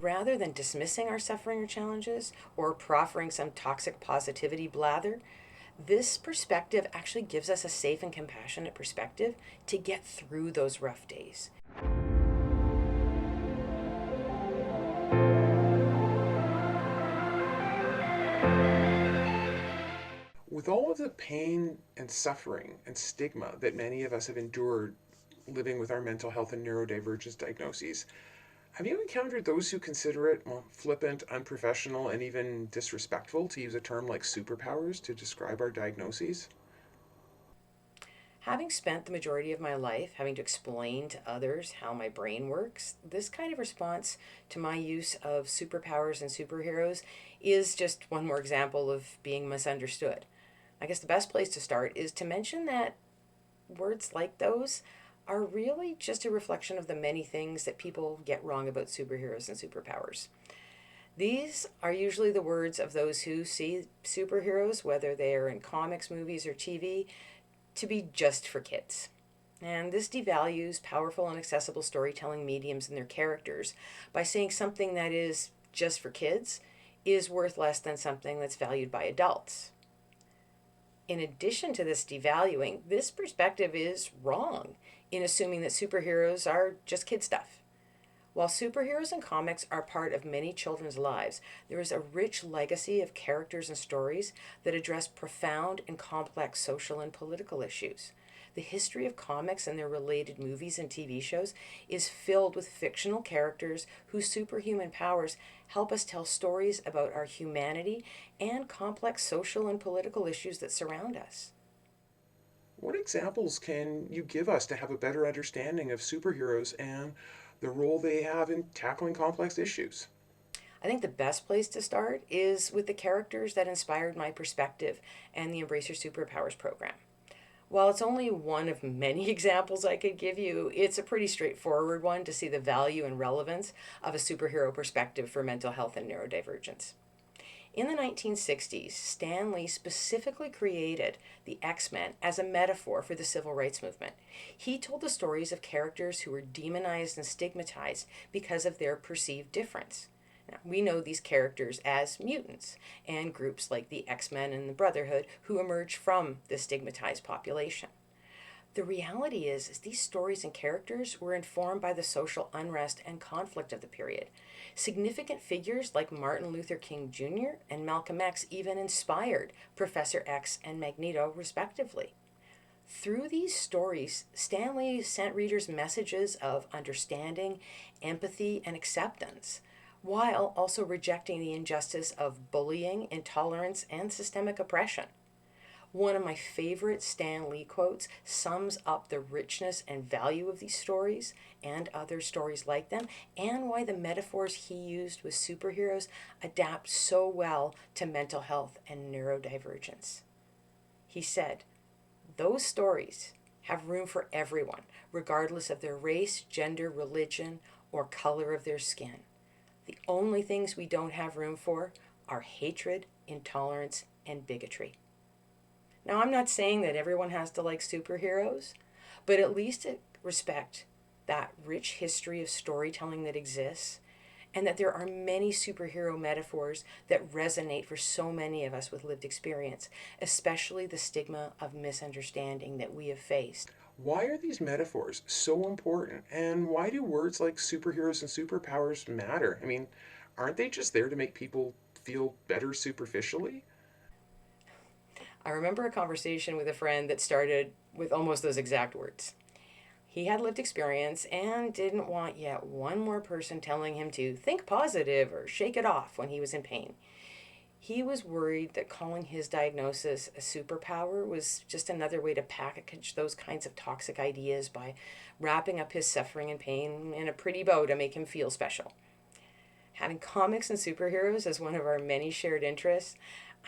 Rather than dismissing our suffering or challenges or proffering some toxic positivity blather, this perspective actually gives us a safe and compassionate perspective to get through those rough days. With all of the pain and suffering and stigma that many of us have endured living with our mental health and neurodivergence diagnoses, have you encountered those who consider it, well, flippant, unprofessional, and even disrespectful to use a term like superpowers to describe our diagnoses? Having spent the majority of my life having to explain to others how my brain works, this kind of response to my use of superpowers and superheroes is just one more example of being misunderstood. I guess the best place to start is to mention that words like those are really just a reflection of the many things that people get wrong about superheroes and superpowers. These are usually the words of those who see superheroes, whether they are in comics, movies, or TV, to be just for kids. And this devalues powerful and accessible storytelling mediums and their characters by saying something that is just for kids is worth less than something that's valued by adults. In addition to this devaluing, this perspective is wrong in assuming that superheroes are just kid stuff. While superheroes and comics are part of many children's lives, there is a rich legacy of characters and stories that address profound and complex social and political issues. The history of comics and their related movies and TV shows is filled with fictional characters whose superhuman powers help us tell stories about our humanity and complex social and political issues that surround us. What examples can you give us to have a better understanding of superheroes and the role they have in tackling complex issues? I think the best place to start is with the characters that inspired my perspective and the Embrace Your Superpowers program. While it's only one of many examples I could give you, it's a pretty straightforward one to see the value and relevance of a superhero perspective for mental health and neurodivergence. In the 1960s, Stan Lee specifically created the X-Men as a metaphor for the civil rights movement. He told the stories of characters who were demonized and stigmatized because of their perceived difference. Now, we know these characters as mutants, and groups like the X-Men and the Brotherhood who emerged from the stigmatized population. The reality is these stories and characters were informed by the social unrest and conflict of the period. Significant figures like Martin Luther King Jr. and Malcolm X even inspired Professor X and Magneto, respectively. Through these stories, Stan Lee sent readers messages of understanding, empathy, and acceptance, while also rejecting the injustice of bullying, intolerance, and systemic oppression. One of my favorite Stan Lee quotes sums up the richness and value of these stories and other stories like them, and why the metaphors he used with superheroes adapt so well to mental health and neurodivergence. He said, "Those stories have room for everyone, regardless of their race, gender, religion, or color of their skin. The only things we don't have room for are hatred, intolerance, and bigotry." Now, I'm not saying that everyone has to like superheroes, but at least respect that rich history of storytelling that exists, and that there are many superhero metaphors that resonate for so many of us with lived experience, especially the stigma of misunderstanding that we have faced. Why are these metaphors so important, and why do words like superheroes and superpowers matter? I mean, aren't they just there to make people feel better superficially? I remember a conversation with a friend that started with almost those exact words. He had lived experience and didn't want yet one more person telling him to think positive or shake it off when he was in pain. He was worried that calling his diagnosis a superpower was just another way to package those kinds of toxic ideas by wrapping up his suffering and pain in a pretty bow to make him feel special. Having comics and superheroes as one of our many shared interests,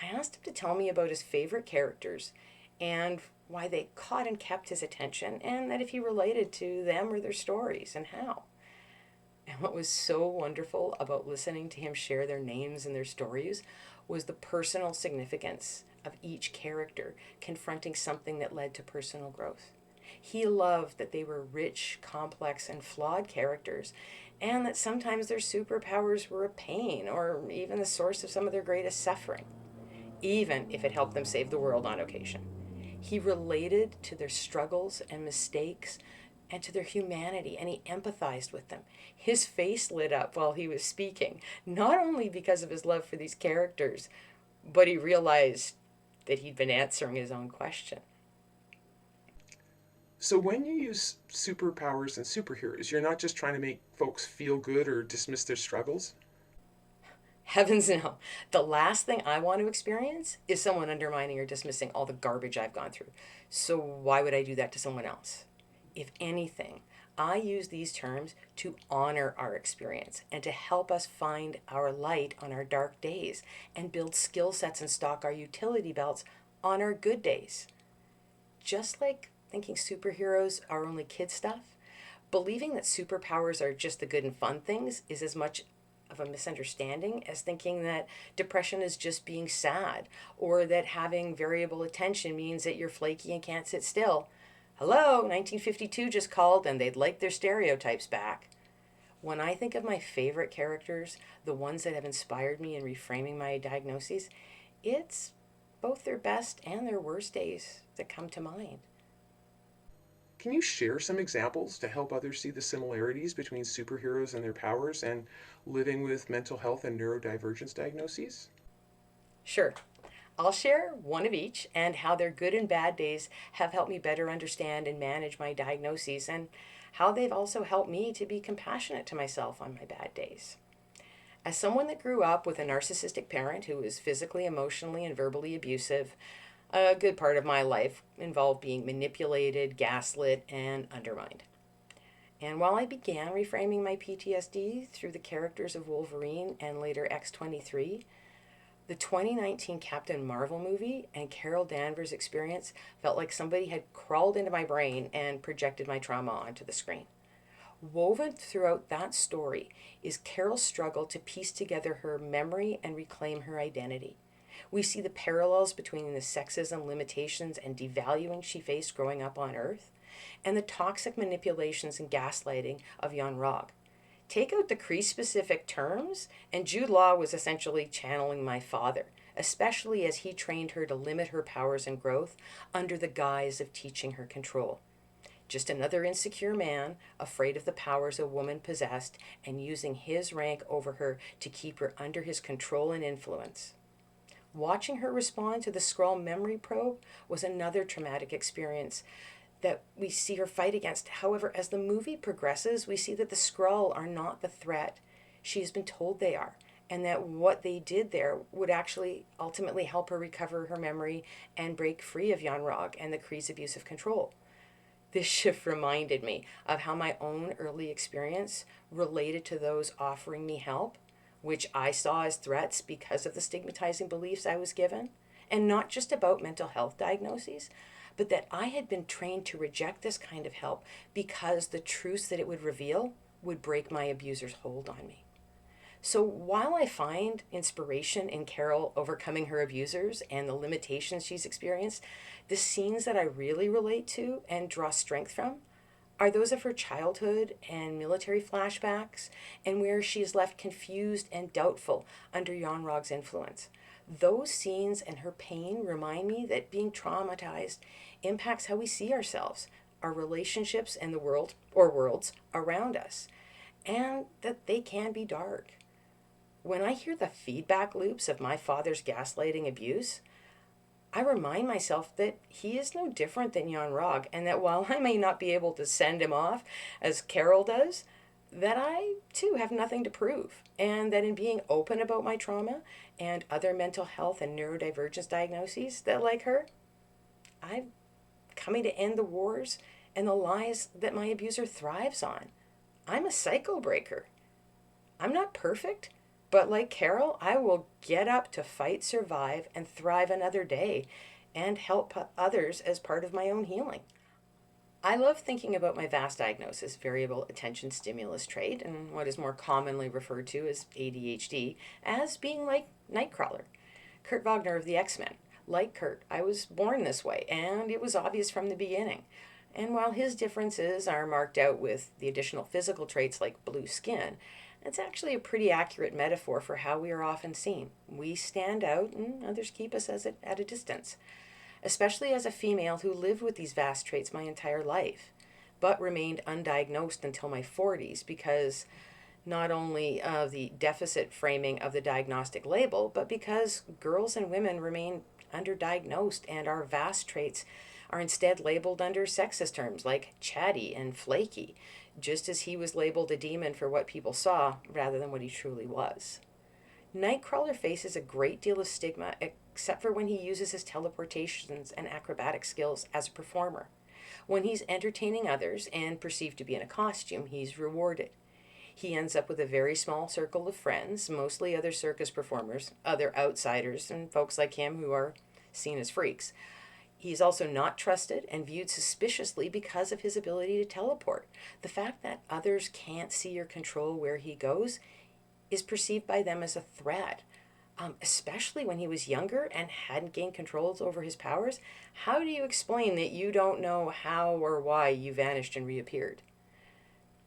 I asked him to tell me about his favorite characters and why they caught and kept his attention, and that if he related to them or their stories and how. And what was so wonderful about listening to him share their names and their stories was the personal significance of each character confronting something that led to personal growth. He loved that they were rich, complex, and flawed characters, and that sometimes their superpowers were a pain or even the source of some of their greatest suffering, even if it helped them save the world on occasion. He related to their struggles and mistakes and to their humanity, and he empathized with them. His face lit up while he was speaking, not only because of his love for these characters, but he realized that he'd been answering his own question. So when you use superpowers and superheroes, you're not just trying to make folks feel good or dismiss their struggles? Heavens no. The last thing I want to experience is someone undermining or dismissing all the garbage I've gone through. So why would I do that to someone else? If anything, I use these terms to honor our experience and to help us find our light on our dark days and build skill sets and stock our utility belts on our good days. Just like thinking superheroes are only kid stuff, believing that superpowers are just the good and fun things is as much of a misunderstanding as thinking that depression is just being sad or that having variable attention means that you're flaky and can't sit still. Hello, 1952 just called and they'd like their stereotypes back. When I think of my favorite characters, the ones that have inspired me in reframing my diagnoses, it's both their best and their worst days that come to mind. Can you share some examples to help others see the similarities between superheroes and their powers and living with mental health and neurodivergence diagnoses? Sure, I'll share one of each and how their good and bad days have helped me better understand and manage my diagnoses, and how they've also helped me to be compassionate to myself on my bad days. As someone that grew up with a narcissistic parent who was physically, emotionally, and verbally abusive, a good part of my life involved being manipulated, gaslit, and undermined. And while I began reframing my PTSD through the characters of Wolverine and later X-23, the 2019 Captain Marvel movie and Carol Danvers' experience felt like somebody had crawled into my brain and projected my trauma onto the screen. Woven throughout that story is Carol's struggle to piece together her memory and reclaim her identity. We see the parallels between the sexism, limitations, and devaluing she faced growing up on Earth, and the toxic manipulations and gaslighting of Jan Rog. Take out the Cree specific terms, and Jude Law was essentially channeling my father, especially as he trained her to limit her powers and growth under the guise of teaching her control. Just another insecure man, afraid of the powers a woman possessed, and using his rank over her to keep her under his control and influence. Watching her respond to the Skrull memory probe was another traumatic experience that we see her fight against. However, as the movie progresses, we see that the Skrull are not the threat she has been told they are, and that what they did there would actually ultimately help her recover her memory and break free of Jan Rog and the Kree's abusive control. This shift reminded me of how my own early experience related to those offering me help, which I saw as threats because of the stigmatizing beliefs I was given, and not just about mental health diagnoses, but that I had been trained to reject this kind of help because the truths that it would reveal would break my abuser's hold on me. So while I find inspiration in Carol overcoming her abusers and the limitations she's experienced, the scenes that I really relate to and draw strength from are those of her childhood and military flashbacks, and where she is left confused and doubtful under Jan Rog's influence. Those scenes and her pain remind me that being traumatized impacts how we see ourselves, our relationships, and the world or worlds around us, and that they can be dark. When I hear the feedback loops of my father's gaslighting abuse, I remind myself that he is no different than Jan Rog, and that while I may not be able to send him off as Carol does, that I too have nothing to prove, and that in being open about my trauma and other mental health and neurodivergence diagnoses, that like her, I'm coming to end the wars and the lies that my abuser thrives on. I'm a cycle breaker. I'm not perfect, but like Carol, I will get up to fight, survive, and thrive another day and help others as part of my own healing. I love thinking about my vast diagnosis, variable attention stimulus trait, and what is more commonly referred to as ADHD, as being like Nightcrawler, Kurt Wagner of the X-Men. Like Kurt, I was born this way, and it was obvious from the beginning. And while his differences are marked out with the additional physical traits like blue skin, it's actually a pretty accurate metaphor for how we are often seen. We stand out and others keep us at a distance, especially as a female who lived with these vast traits my entire life, but remained undiagnosed until my 40s because not only of the deficit framing of the diagnostic label, but because girls and women remain underdiagnosed and our vast traits are instead labeled under sexist terms like chatty and flaky, just as he was labeled a demon for what people saw rather than what he truly was. Nightcrawler faces a great deal of stigma, except for when he uses his teleportations and acrobatic skills as a performer. When he's entertaining others and perceived to be in a costume, he's rewarded. He ends up with a very small circle of friends, mostly other circus performers, other outsiders, and folks like him who are seen as freaks. He's also not trusted and viewed suspiciously because of his ability to teleport. The fact that others can't see or control where he goes is perceived by them as a threat, especially when he was younger and hadn't gained controls over his powers. How do you explain that you don't know how or why you vanished and reappeared?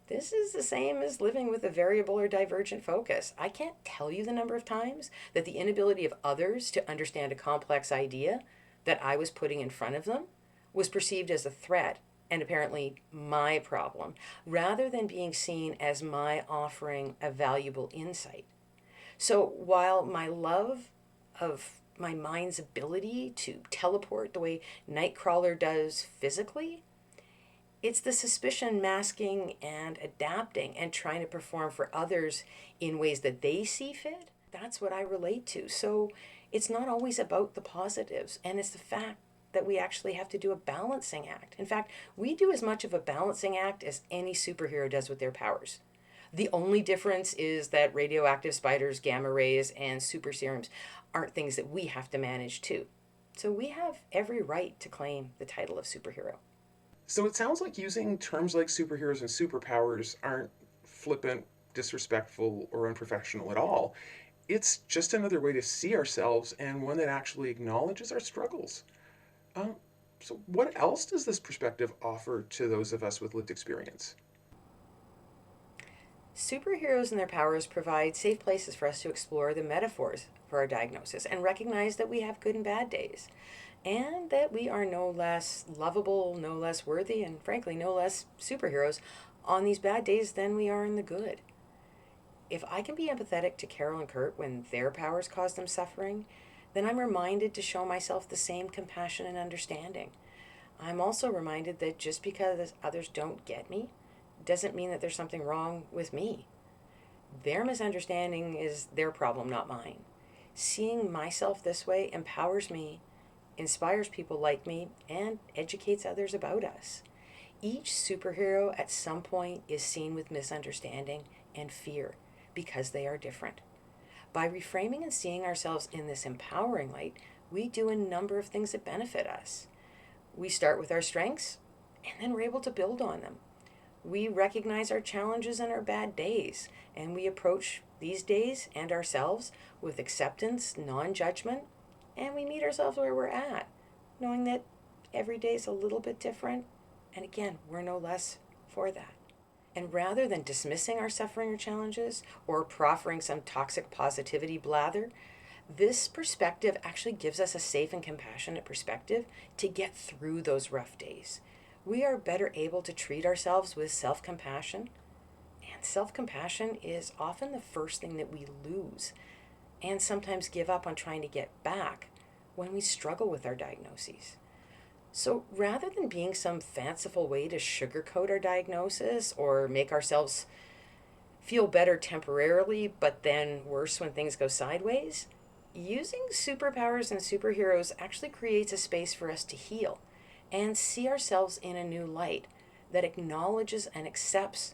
This is the same as living with a variable or divergent focus. I can't tell you the number of times that the inability of others to understand a complex idea that I was putting in front of them was perceived as a threat and apparently my problem, rather than being seen as my offering a valuable insight. So while my love of my mind's ability to teleport the way Nightcrawler does physically, it's the suspicion masking and adapting and trying to perform for others in ways that they see fit. That's what I relate to. So it's not always about the positives, and it's the fact that we actually have to do a balancing act. In fact, we do as much of a balancing act as any superhero does with their powers. The only difference is that radioactive spiders, gamma rays, and super serums aren't things that we have to manage too. So we have every right to claim the title of superhero. So it sounds like using terms like superheroes and superpowers aren't flippant, disrespectful, or unprofessional at all. It's just another way to see ourselves and one that actually acknowledges our struggles. Um, so, what else does this perspective offer to those of us with lived experience? Superheroes and their powers provide safe places for us to explore the metaphors for our diagnosis and recognize that we have good and bad days, and that we are no less lovable, no less worthy, and frankly, no less superheroes on these bad days than we are in the good. If I can be empathetic to Carol and Kurt when their powers cause them suffering, then I'm reminded to show myself the same compassion and understanding. I'm also reminded that just because others don't get me doesn't mean that there's something wrong with me. Their misunderstanding is their problem, not mine. Seeing myself this way empowers me, inspires people like me, and educates others about us. Each superhero at some point is seen with misunderstanding and fear because they are different. By reframing and seeing ourselves in this empowering light, we do a number of things that benefit us. We start with our strengths, and then we're able to build on them. We recognize our challenges and our bad days, and we approach these days and ourselves with acceptance, non judgment, and we meet ourselves where we're at, knowing that every day is a little bit different, and again, we're no less for that. And rather than dismissing our suffering or challenges or proffering some toxic positivity blather, this perspective actually gives us a safe and compassionate perspective to get through those rough days. We are better able to treat ourselves with self compassion, and self compassion is often the first thing that we lose and sometimes give up on trying to get back when we struggle with our diagnoses. So rather than being some fanciful way to sugarcoat our diagnosis or make ourselves feel better temporarily, but then worse when things go sideways, using superpowers and superheroes actually creates a space for us to heal and see ourselves in a new light that acknowledges and accepts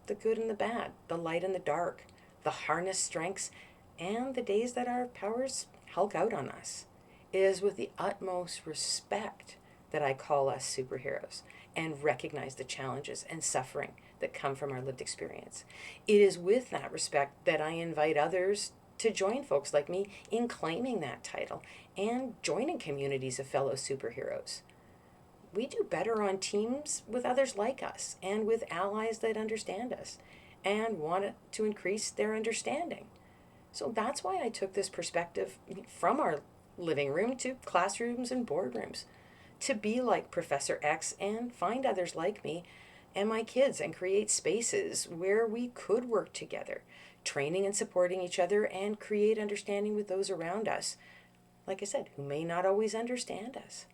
the good and the bad, the light and the dark, the harnessed strengths, and the days that our powers hulk out on us. It is with the utmost respect that I call us superheroes and recognize the challenges and suffering that come from our lived experience. It is with that respect that I invite others to join folks like me in claiming that title and joining communities of fellow superheroes. we do better on teams with others like us and with allies that understand us and want to increase their understanding. So that's why I took this perspective from our living room to classrooms and boardrooms, to be like Professor X and find others like me and my kids and create spaces where we could work together, training and supporting each other and create understanding with those around us, like I said, who may not always understand us.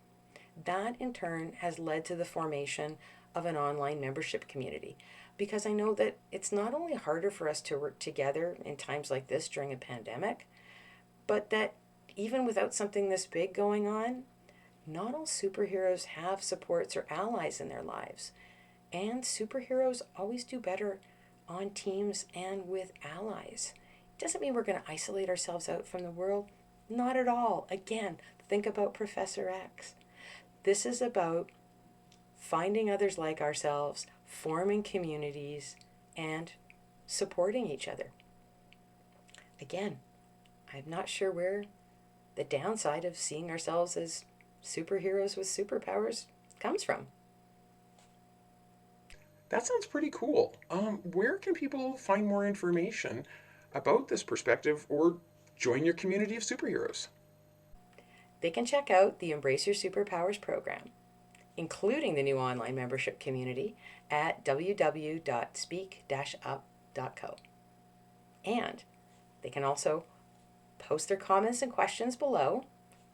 That in turn has led to the formation of an online membership community, because I know that it's not only harder for us to work together in times like this during a pandemic, but that even without something this big going on, not all superheroes have supports or allies in their lives. And superheroes always do better on teams and with allies. It doesn't mean we're going to isolate ourselves out from the world. Not at all. Again, think about Professor X. This is about finding others like ourselves, forming communities, and supporting each other. Again, I'm not sure where the downside of seeing ourselves as superheroes with superpowers comes from. That sounds pretty cool. Where can people find more information about this perspective or join your community of superheroes? They can check out the Embrace Your Superpowers program, including the new online membership community, at www.speak-up.co. And they can also post their comments and questions below,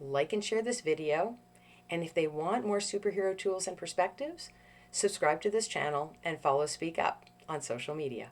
like and share this video, and if they want more superhero tools and perspectives, subscribe to this channel and follow Speak Up on social media.